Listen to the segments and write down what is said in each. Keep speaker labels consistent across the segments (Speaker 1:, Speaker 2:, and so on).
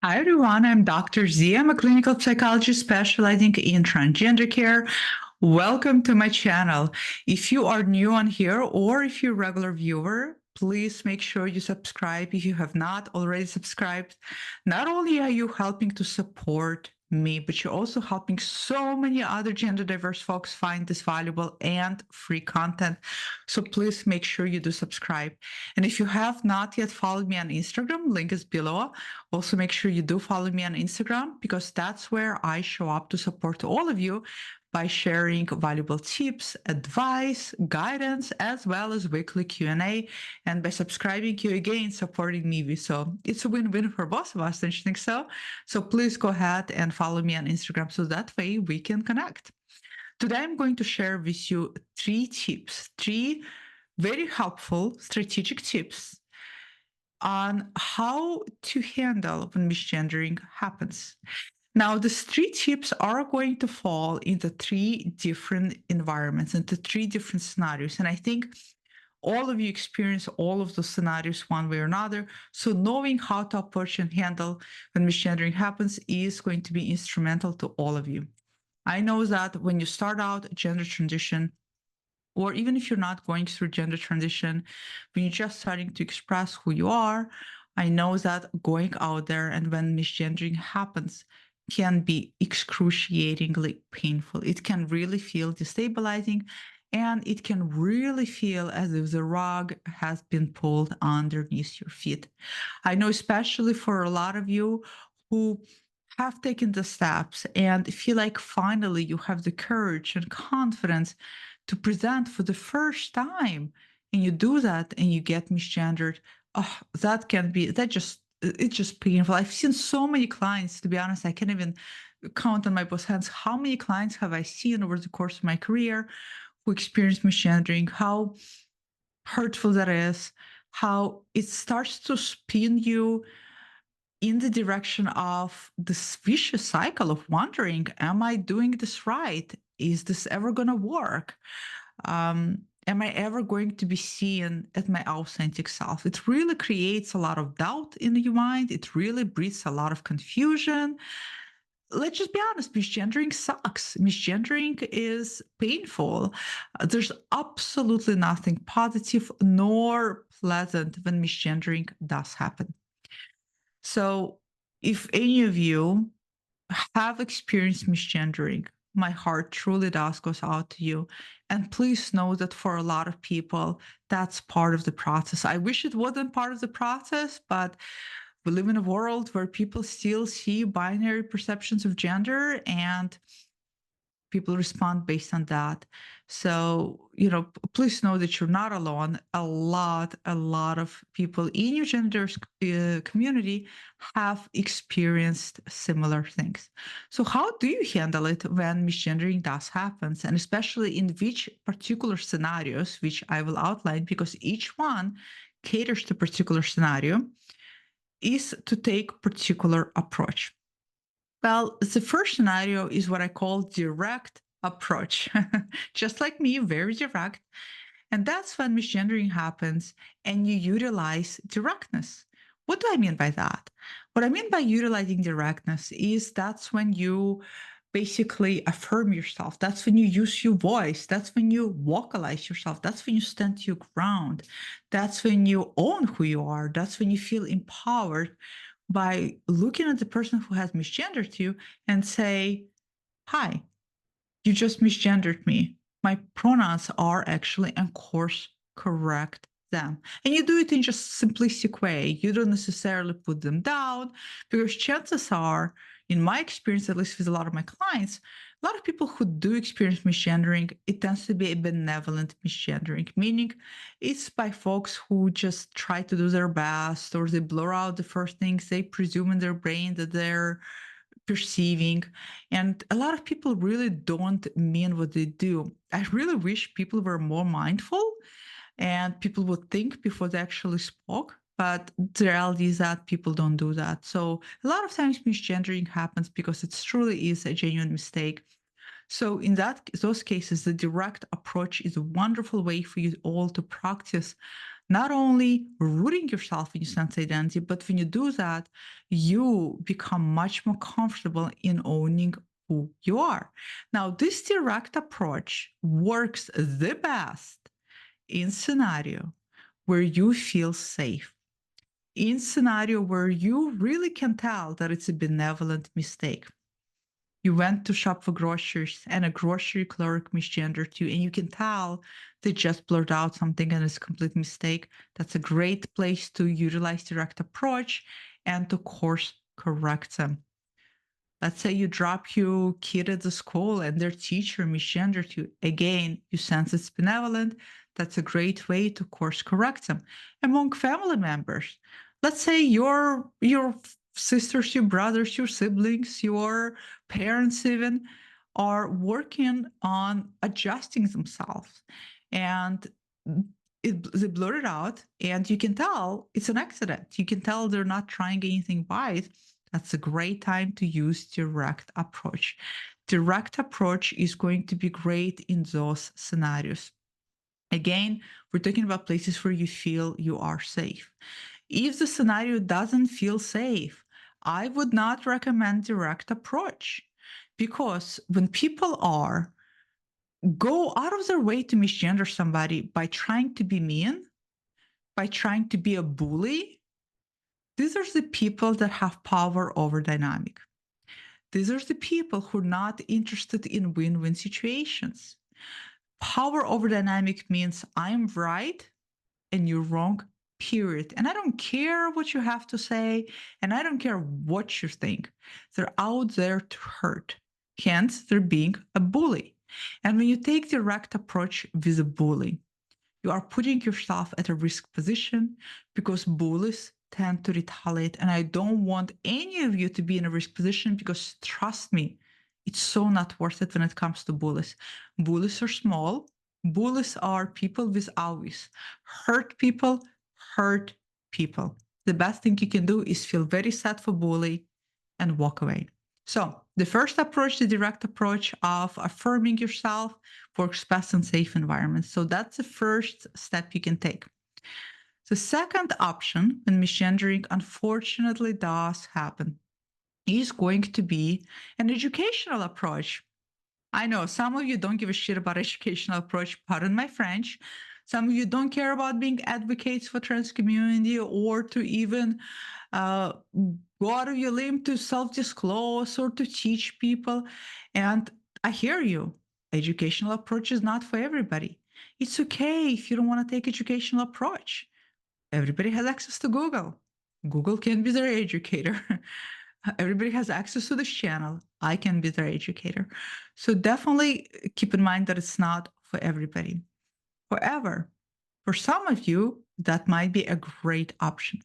Speaker 1: Hi, everyone. I'm Dr. Z. I'm a clinical psychologist specializing in transgender care. Welcome to my channel. If you are new on here or if you're a regular viewer, please make sure you subscribe if you have not already subscribed. Not only are you helping to support me, but you're also helping so many other gender diverse folks find this valuable and free content. So please make sure you do subscribe. And if you have not yet followed me on Instagram, link is below. Also, make sure you do follow me on Instagram because that's where I show up to support all of you by sharing valuable tips, advice, guidance, as well as weekly Q&A. And by subscribing, you again supporting me. So it's a win-win for both of us, don't you think so? So please go ahead and follow me on Instagram so that way we can connect. Today, I'm going to share with you three very helpful strategic tips on how to handle when misgendering happens. Now, these three tips are going to fall into three different environments, into three different scenarios. And I think all of you experience all of those scenarios one way or another. So knowing how to approach and handle when misgendering happens is going to be instrumental to all of you. I know that when you start out gender transition, or even if you're not going through gender transition, when you're just starting to express who you are, I know that going out there and when misgendering happens can be excruciatingly painful. It can really feel destabilizing and it can really feel as if the rug has been pulled underneath your feet. I know, especially for a lot of you who have taken the steps and feel like finally you have the courage and confidence to present for the first time, and you do that and you get misgendered. Oh, it's just painful. I've seen so many clients, to be honest, I can't even count on my both hands how many clients have I seen over the course of my career who experienced misgendering, how hurtful that is, how it starts to spin you in the direction of this vicious cycle of wondering, am I doing this right? Is this ever going to work? Am I ever going to be seen as my authentic self? It really creates a lot of doubt in your mind. It really breeds a lot of confusion. Let's just be honest, misgendering sucks. Misgendering is painful. There's absolutely nothing positive nor pleasant when misgendering does happen. So, if any of you have experienced misgendering, my heart truly does goes out to you. And please know that for a lot of people, that's part of the process. I wish it wasn't part of the process, but we live in a world where people still see binary perceptions of gender and people respond based on that. So, please know that you're not alone. A lot of people in your gender community have experienced similar things. So, how do you handle it when misgendering does happen? And especially in which particular scenarios, which I will outline because each one caters to particular scenario, is to take particular approach. Well, the first scenario is what I call direct approach. Just like me, very direct. And that's when misgendering happens and you utilize directness. What do I mean by that? What I mean by utilizing directness is that's when you basically affirm yourself. That's when you use your voice. That's when you vocalize yourself. That's when you stand your ground. That's when you own who you are. That's when you feel empowered by looking at the person who has misgendered you and say, hi, you just misgendered me. My pronouns are actually and course correct them. And you do it in just simplistic way. You don't necessarily put them down because chances are, in my experience, at least with a lot of my clients, a lot of people who do experience misgendering, it tends to be a benevolent misgendering, meaning it's by folks who just try to do their best or they blur out the first things they presume in their brain that they're perceiving. And a lot of people really don't mean what they do. I really wish people were more mindful and people would think before they actually spoke. But the reality is that people don't do that. So a lot of times misgendering happens because it truly is a genuine mistake. So in those cases, the direct approach is a wonderful way for you all to practice not only rooting yourself in your sense identity, but when you do that, you become much more comfortable in owning who you are. Now, this direct approach works the best in scenario where you feel safe, in scenario where you really can tell that it's a benevolent mistake. You went to shop for groceries and a grocery clerk misgendered you, and you can tell they just blurred out something and it's a complete mistake. That's a great place to utilize direct approach and to course correct them. Let's say you drop your kid at the school and their teacher misgendered you. Again, you sense it's benevolent. That's a great way to course correct them. Among family members, let's say your sisters, your brothers, your siblings, your parents even are working on adjusting themselves, and they blur it out, and you can tell it's an accident. You can tell they're not trying anything by it. That's a great time to use direct approach. Direct approach is going to be great in those scenarios. Again, we're talking about places where you feel you are safe. If the scenario doesn't feel safe, I would not recommend direct approach, because when people go out of their way to misgender somebody by trying to be mean, by trying to be a bully, these are the people that have power over dynamic. These are the people who are not interested in win-win situations. Power over dynamic means I'm right and you're wrong, period. And I don't care what you have to say, and I don't care what you think. They're out there to hurt. Hence, they're being a bully. And when you take direct approach with a bully, you are putting yourself at a risk position, because bullies tend to retaliate. And I don't want any of you to be in a risk position, because trust me, it's so not worth it when it comes to bullies. Bullies are small. Bullies are people with always hurt people, hurt people. The best thing you can do is feel very sad for bully and walk away. So the first approach, the direct approach of affirming yourself, works best in safe environments. So that's the first step you can take. The second option, when misgendering unfortunately does happen, is going to be an educational approach. I know some of you don't give a shit about educational approach, pardon my French. Some of you don't care about being advocates for trans community, or to even go out of your limb to self-disclose or to teach people. And I hear you. Educational approach is not for everybody. It's okay if you don't want to take educational approach. Everybody has access to Google. Google can be their educator. Everybody has access to this channel. I can be their educator. So definitely keep in mind that it's not for everybody. However, for some of you, that might be a great option.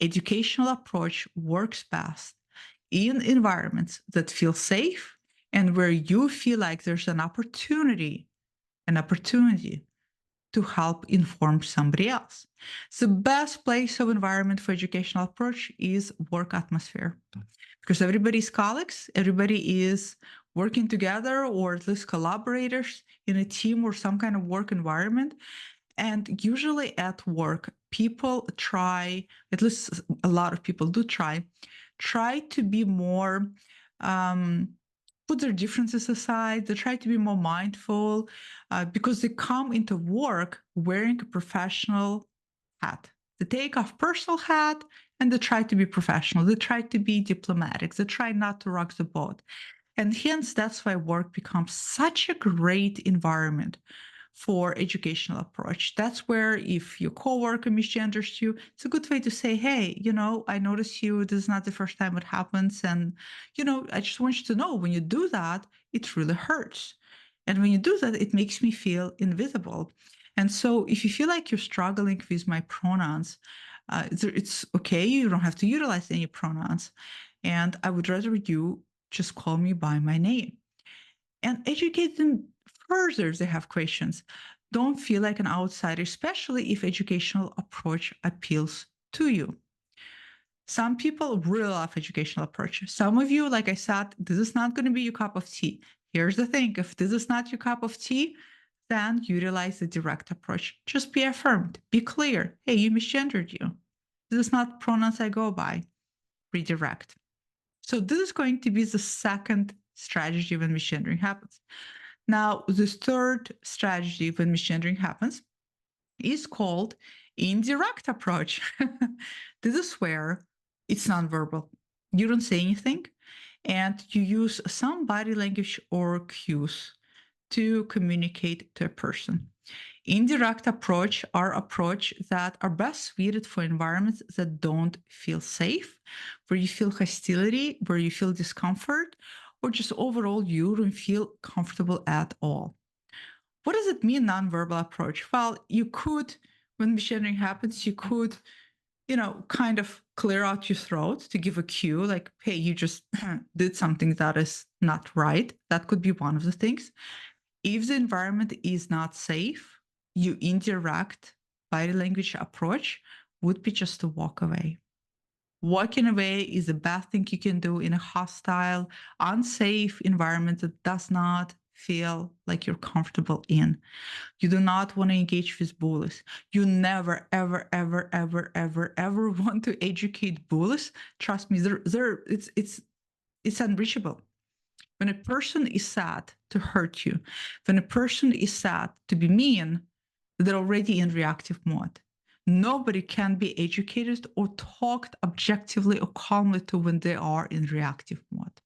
Speaker 1: Educational approach works best in environments that feel safe and where you feel like there's an opportunity to help inform somebody else. The best place of environment for educational approach is work atmosphere, because everybody's colleagues, everybody is working together, or at least collaborators in a team or some kind of work environment. And usually at work, people try, at least a lot of people do try to be more, put their differences aside. They try to be more mindful, because they come into work wearing a professional hat. They take off personal hat and they try to be professional. They try to be diplomatic. They try not to rock the boat. And hence, that's why work becomes such a great environment for educational approach. That's where if your coworker misgenders you, it's a good way to say, hey, I notice you, this is not the first time it happens. And, I just want you to know, when you do that, it really hurts. And when you do that, it makes me feel invisible. And so if you feel like you're struggling with my pronouns, it's okay. You don't have to utilize any pronouns. And I would rather you just call me by my name and educate them further if they have questions. Don't feel like an outsider, especially if educational approach appeals to you. Some people really love educational approach. Some of you, like I said, this is not going to be your cup of tea. Here's the thing: if this is not your cup of tea, then utilize the direct approach. Just be affirmed, be clear. Hey, you misgendered you. This is not pronouns I go by. Redirect. So this is going to be the second strategy when misgendering happens. Now, the third strategy when misgendering happens is called indirect approach. This is where it's nonverbal. You don't say anything, and you use some body language or cues to communicate to a person. Indirect approach are approach that are best suited for environments that don't feel safe, where you feel hostility, where you feel discomfort, or just overall you don't feel comfortable at all. What does it mean, nonverbal approach? Well, you could, when misgendering happens, you could, kind of clear out your throat to give a cue, like, hey, you just did something that is not right. That could be one of the things. If the environment is not safe, you indirect body language approach would be just to walk away. Walking away is the best thing you can do in a hostile, unsafe environment that does not feel like you're comfortable in. You do not want to engage with bullies. You never, ever, ever, ever, ever, ever want to educate bullies. Trust me, it's unreachable. When a person is sad to hurt you, when a person is sad to be mean, they're already in reactive mode. Nobody can be educated or talked objectively or calmly to when they are in reactive mode.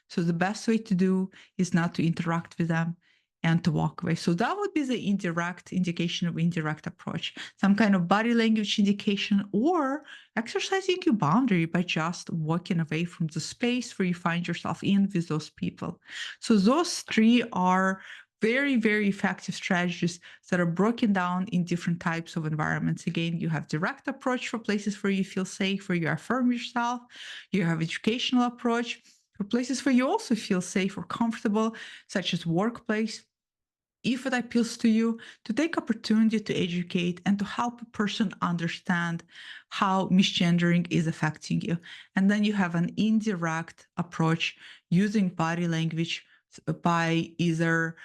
Speaker 1: So the best way to do is not to interact with them and to walk away. So that would be the indirect indication of indirect approach, some kind of body language indication, or exercising your boundary by just walking away from the space where you find yourself in with those people. So those three are very, very effective strategies that are broken down in different types of environments. Again, you have direct approach for places where you feel safe, where you affirm yourself. You have educational approach for places where you also feel safe or comfortable, such as workplace. If it appeals to you, to take opportunity to educate and to help a person understand how misgendering is affecting you. And then you have an indirect approach using body language by either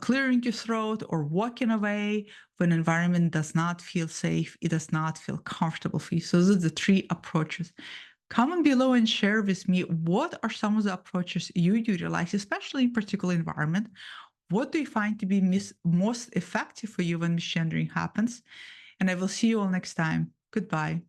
Speaker 1: clearing your throat or walking away when environment does not feel safe, it does not feel comfortable for you. So those are the three approaches. Comment below and share with me what are some of the approaches you utilize, especially in particular environment. What do you find to be most effective for you when misgendering happens? And I will see you all next time. Goodbye.